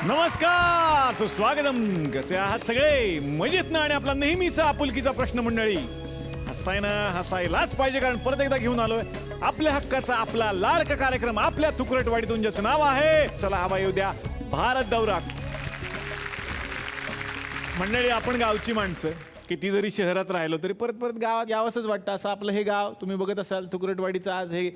नमस्कार, सुस्वागतम. कसे आहात सगळे? मजेत ना? आणि आपला नेहमीचा आपुलकीचा प्रश्न मंडळी. हसताय ना? हसायलाच पाहिजे, कारण परत एकदा घेऊन आलोय आपल्या हक्काचा आपला लाडका कार्यक्रम आपल्या तुकरटवाडीतून, ज्याचं नाव आहे चला हवा येऊ द्या भारत दौरा. मंडळी, आपण गावची माणसं, किती जरी शहरात राहिलो तरी परत परत गावात यावंसंच वाटतं. असं आपलं हे गाव तुम्ही बघत असाल. तुकरटवाडीचं आज हे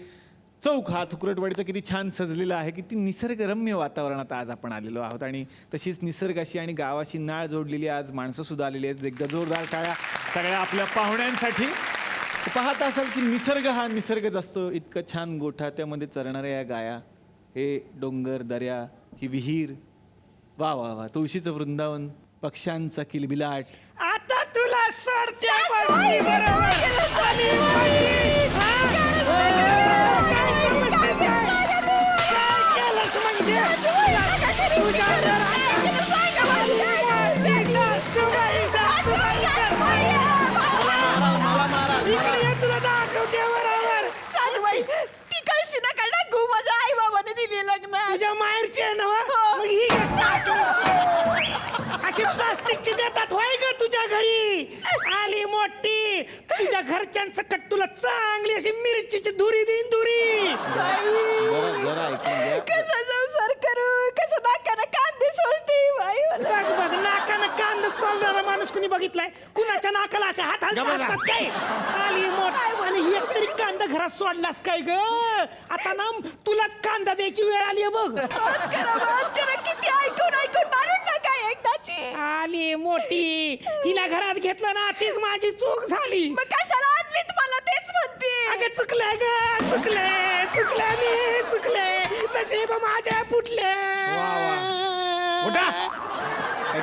चौक हा तुकरटवाडीचा किती छान सजलेला आहे, किती निसर्गरम्य वातावरणात आज आपण आलेलो आहोत. आणि तशीच निसर्गाशी आणि गावाशी नाळ जोडलेली आज माणसं सुद्धा आलेली आहेत. एकदा जोरदार टाळ्या सगळ्या आपल्या पाहुण्यांसाठी. पाहत असाल की निसर्ग हा निसर्गच असतो. इतकं छान गोठा, त्यामध्ये चरणाऱ्या या गाया, हे डोंगर दर्या, ही विहीर, वा वा वा, तुळशीचं वृंदावन, पक्ष्यांचा किलबिलाट. आता तुला सोडते बघी तुला दाखवते बरोबर. सासूबाई, ती कळशी नका टाकू. माझ्या आई बाबाने दिली लग्न. तुझ्या माहेरची आहे ना वा? मग ही अशी प्लास्टिकची देतात होय ग तुझ्या घरी. आली मोठी तुझ्या घरच्यांचं कट तुला चांगली अशी मिरचीची धुरी देईन धुरी. कसा संसार करू? कसं नाकानं कांदे सोलते बाई मला. बघ बघ, नाकानं कांदा सोलणारा माणूस कुणी बघितलाय? कुणाच्या नाकाला असे हात हलतात असतात काय? आली मोठी एक तरी कांदा घरात सोडलास काय ग? आता ना तुलाच कांदा द्यायची वेळ आली आहे बघ. बस करा, किती ऐकून ऐकून मारून टाका एकदाची. आली मोठी, हिला घरात घेतलं ना तीच माझी चूक झाली. मग कशाला आणलीत मला? तेच म्हणते. अगं चुकले ग, चुकले मी चुकले. नशीब माझ्या फुटले. उठा,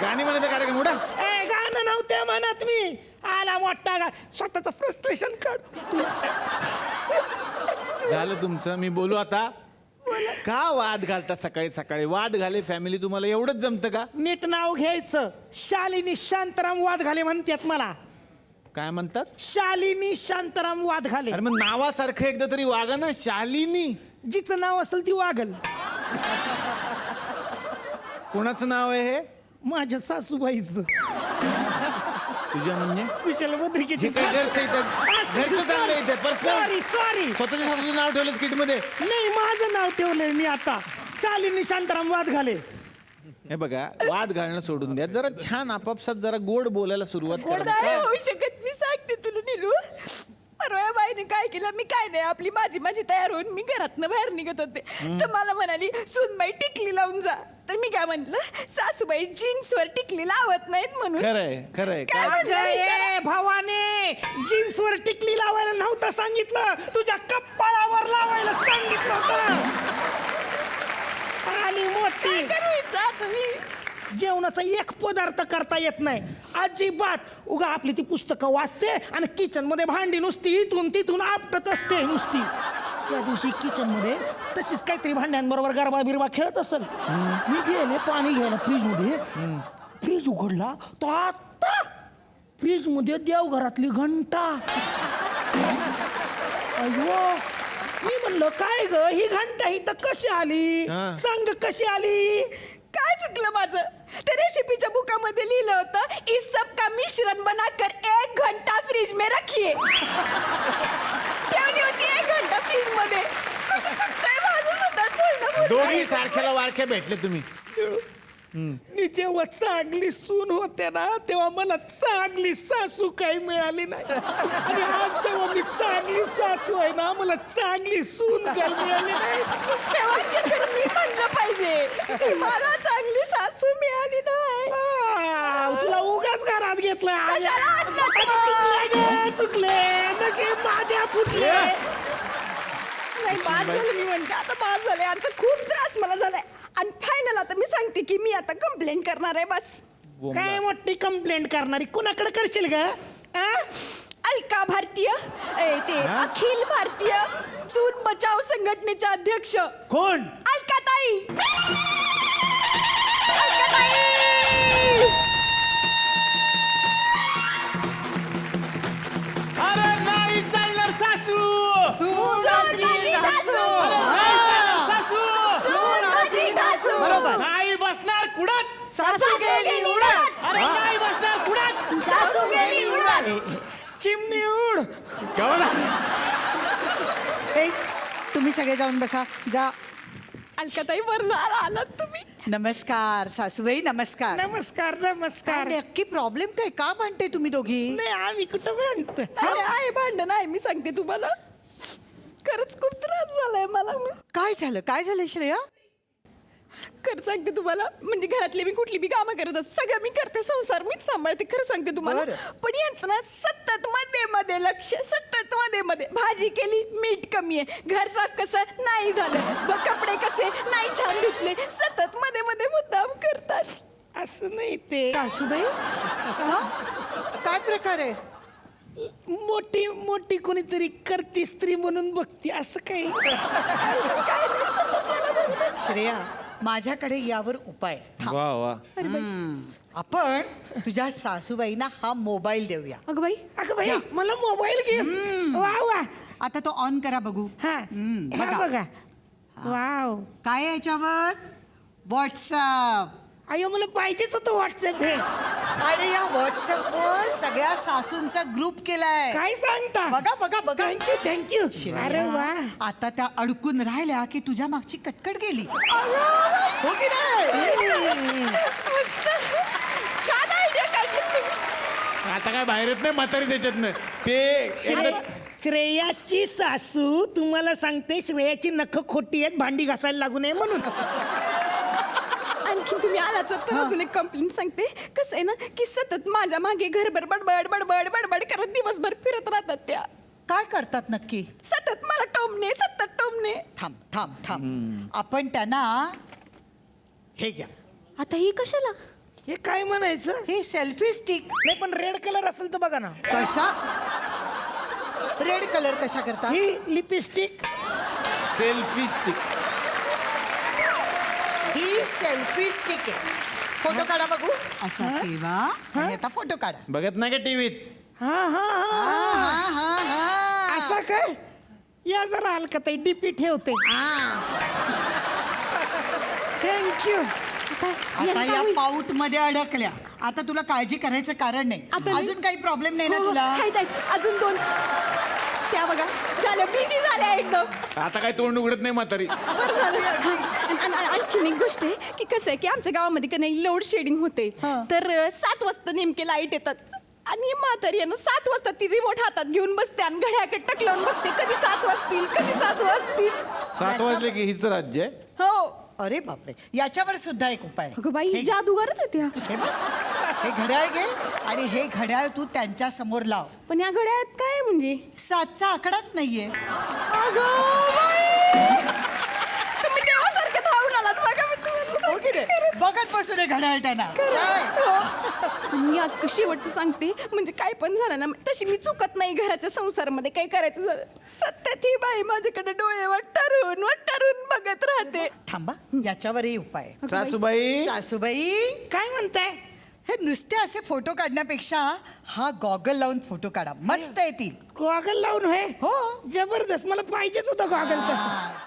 गाणी म्हणायचा कार्यक्रम. उठा. ए, गाणं नव्हते म्हणत मी. आला मोठा गा, स्वतःच फ्रस्ट्रेशन काढ. झालं तुमचं, मी बोलू आता. का वाद घालता सकाळी सकाळी? वाद घाले फॅमिली तुम्हाला एवढंच जमतं का? नीट नाव घ्यायचं. शालिनी शांताराम वाद घाले म्हणतात मला. काय म्हणतात? शालिनी शांताराम वाद घाले. अरे मग नावासारखं एकदा तरी वागा ना. शालिनी, जिचं नाव असेल ती वागल. कोणाचं नाव आहे हे? माझ्या सासूबाईचं. तुझ्या म्हणजे कुशल बद्रिकेची सॉरी स्वतःच्या सासूचं नाव ठेवलंच किट मध्ये? नाही, माझं नाव ठेवलंय मी आता. शालिनी शांताराम वाद घाले. हे बघा, वाद घालणं सोडून द्या. जरा छान आपापसात जरा गोड बोलायला सुरुवात गोड करा. नाही होऊ शकत. मी सांगते तुला नीलू. परवा बाईने काय केलं, मी काय नाही आपली माझी तयार होऊन मी घरातनं बाहेर निघत होते, तर मला म्हणाली सूनबाई टिकली लावून जा. तर मी काय म्हंटल, सासूबाई जीन्सवर टिकली लावत नाहीत म्हणून. खरंय खरंय. काय म्हणलं? ए भावाने, जीन्सवर टिकली लावायला नव्हतं सांगितलं, तुझ्या कप्पाळावर लावायला सांगितलं होतं. आणि मोठी करायचं तुम्ही. जेवणाचा एक पदार्थ करता येत नाही अजिबात. उगा आपली ती पुस्तकं वाचते आणि किचन मध्ये भांडी नुसती इथून तिथून आपटत असते नुसती. त्या दिवशी किचन मध्ये तशीच काहीतरी भांड्यांबरोबर गरबा बिरबा खेळत असेल. मी गेले पाणी घ्यायला फ्रीज मध्ये. फ्रीज उघडला तर आता फ्रीज मध्ये देवघरातली घंटा. अयो, मी म्हणलं काय ग ही घंटा इथं कशी आली? सांग कशी आली? काय चुकलं माझं? त्या रेसिपीच्या बुकामध्ये लिहिलं होतं, इस सब का मिश्रण बनाकर 1 घंटा फ्रीज में रखिए. ठेवली होती 1 घंटा फ्रीज मध्ये. चुकतंय माझं सतत बोलणं. दोघी सारख्याला वारख्या भेटले तुम्ही. मी जेव्हा चांगली सून होते ना, तेव्हा मला चांगली सासू काही मिळाली नाही. आणि आज जेव्हा मी चांगली सासू आहे ना, मला चांगली सून काही मिळाली नाही. तेव्हा मी म्हणलं पाहिजे, मला चांगली सासू मिळाली नाही. तुला उगाच घरात घेतलं. कशाला आणलं? चुकले ग, चुकले. नशीब माझ्या फुटले. नाही, बाद झालं. मी म्हणते आता बाद झाले. आता खूप त्रास मला झालाय. आणि फायनल आता मी सांगते की मी आता कंप्लेंट करणार आहे. बस. काय मोठी कंप्लेंट करणारी? कुणाकडे करशील ग? अलका भारतीय, ते अखिल भारतीय सून बचाव संघटनेच्या अध्यक्ष कोण? अलकाताई. अरे नाही चालणार सासू. सून माझी ढासू. बरोबर. नाही बसणार कुडात. सासू गेली उडत. अरे नाही बसणार कुडात. सासू गेली उडत. चिमणी उड. ए, तुम्ही सगळे जाऊन बसा जा. अलकाताई वर झाला आलात तुम्ही. नमस्कार सासूबाई, नमस्कार. नमस्कार काय नमस्कार. नक्की प्रॉब्लेम काय, का भांडते तुम्ही दोघी? नाही आम्ही कुठं म्हणतो. आहे भांडण आहे, मी सांगते तुम्हाला. खरंच खूप त्रास झालाय मला. काय झालं श्रेया? खरं सांगते तुम्हाला, म्हणजे घरातले मी कुठली बी कामं करत असते, सगळं मी करते, संसार मीच सांभाळते. खरं सांगते तुम्हाला. बरं. पण यांचं ना सतत मध्ये लक्ष, सतत मध्ये भाजी केली मीठ कमी आहे, घर साफ कसं नाही झालं, कपडे कसे नाही छान धुतले, सतत मध्ये मुद्दाम करतात. असं नाही ते. सासूबाई हा? काय प्रकार आहे? मोठी मोठी कोणीतरी करती स्त्री म्हणून बघती असं काही. श्रेया, माझ्याकडे यावर उपाय. थांब. वा वा. आपण तुझ्या सासूबाईंना हा मोबाईल देऊया. अगं बाई, अगं बाई मला मोबाईल घे. वा वा. आता तो ऑन करा बघू. हा बघा. हा बघा. वाव. काय आहे याच्यावर? व्हॉट्सअप. अयो मला पाहिजेच होतं व्हॉट्सअप हे. आणि या व्हॉट्सअपवर सगळ्या सासूंचा ग्रुप केलाय. काय सांगता? बघा थँक्यू. अरे वा. आता त्या अडकून राहिल्या की तुझ्या मागची कटकट गेली. हो की नाही? छान आयडिया काढली तुम्ही. आता काय बाहेर येत नाही म्हातारी त्याच्यातनं ते एकदा- श्रेयाची सासू तुम्हाला सांगते, श्रेयाची नख खोटी आहेत भांडी घासायला लागू नये म्हणून. आणखी तुम्ही आलाच तर अजून एक कंप्लेंट सांगते. कसं आहे ना की सतत माझ्या मागे घरभर बडबड करत दिवसभर फिरत राहतात त्या. काय करतात नक्की? सतत मला सतत टोमणे. थांब. आपण त्यांना हे घ्या. आता ही कशाला? हे काय म्हणायचं? हे सेल्फी स्टिक. नाही पण रेड कलर असेल तर बघा ना. कशा? रेड कलर कशा करता? ही लिपस्टिक. Selfie stick. ही सेल्फी स्टिक आहे. फोटो काढा बघू. असा ठेवा आणि आता फोटो काढा. बघत नाही का टीव्हीत? हा हा हा हा. असा काय? या जरा हलकत डीपी ठेवते. थँक्यू. आता या पाऊट मध्ये अडकल्या. आता तुला काळजी करायचं कारण नाही. आता नाही? अजून काही प्रॉब्लेम नाही ना हो, तुला? आहेत. अजून 2 त्या बघा झालं, बिझी झाल्या एकदम. आता काय तोंड उघडत नाही म्हातारी. बरं झालं. आणखीन एक गोष्ट आहे की कसं आहे की आमच्या गावामध्ये का नाही लोड शेडिंग होते. हा. तर 7 वाजता नेमके लाईट येतात आणि म्हातारी आहे ना 7 वाजता ती रिमोट हातात घेऊन बसते आणि घड्याकडे टकलावून बघते कधी 7 वाजतील. 7 वाजले की हीच राज्य आहे. हो. अरे बापरे, याच्यावर सुद्धा एक उपाय आहे. अगं बाई हे घे. जादूगारच आहे त्या. हे बघ, हे घड्याळ घे आणि हे घड्याळ तू त्यांच्या समोर लाव. पण या घड्याळात काय म्हणजे? 7चा आकडाच नाहीये. अगं बाई! तुम्ही देवासारखे धावून आलात बघा. मी तुम्हाला हो की नाही? बघत बसू दे घड्याळ त्यांना. काय? आणि या शेवटचं सांगते, म्हणजे काय पण झालं ना तशी मी चुकत नाही घराच्या संसारामध्ये. काही करायचं झालं सत्यात ही बाई माझ्याकडे डोळे वट्टारून बघत राहते. थांबा, याच्यावरही उपाय आहे. सासूबाई. सासूबाई, काय म्हणताय? हे नुसते असे फोटो काढण्यापेक्षा हा गॉगल लावून फोटो काढा, मस्त येतील. गॉगल लावून होय. हो. जबरदस्त. मला पाहिजेच होतं गॉगल तसं.